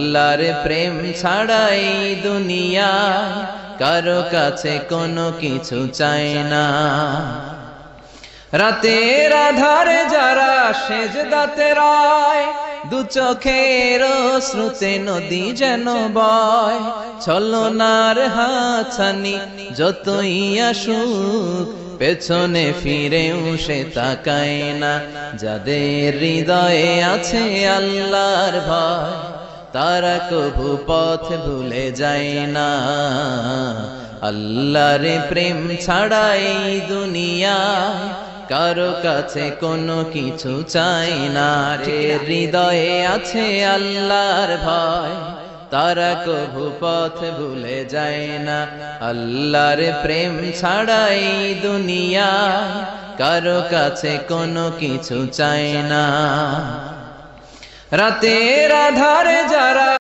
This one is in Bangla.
আল্লাহর প্রেম ছাড়াই দুনিয়ায় কারো কাছে কোনো কিছু চায় না। রাতের আধারে যারা সেজদাতে রয়, দু চোখের শ্রুতে নদী যেন বয়। ছলনার হাতছানি যতই আসুক, পেছনে ফিরেও সে তাকায় না। যাদের হৃদয়ে আছে আল্লাহর ভয়, তারা কভু পথ ভুলে যায় না। আল্লাহর প্রেম ছাড়াই দুনিয়ায় কারো কাছে কোনো কিছু চাই না। হৃদয়ে আছে আল্লাহর ভয়, তারা কভু পথ ভুলে যায় না। আল্লাহর প্রেম ছাড়াই দুনিয়ায় কারো কাছে কোনো কিছু চাই না। রাতের আধারে যারা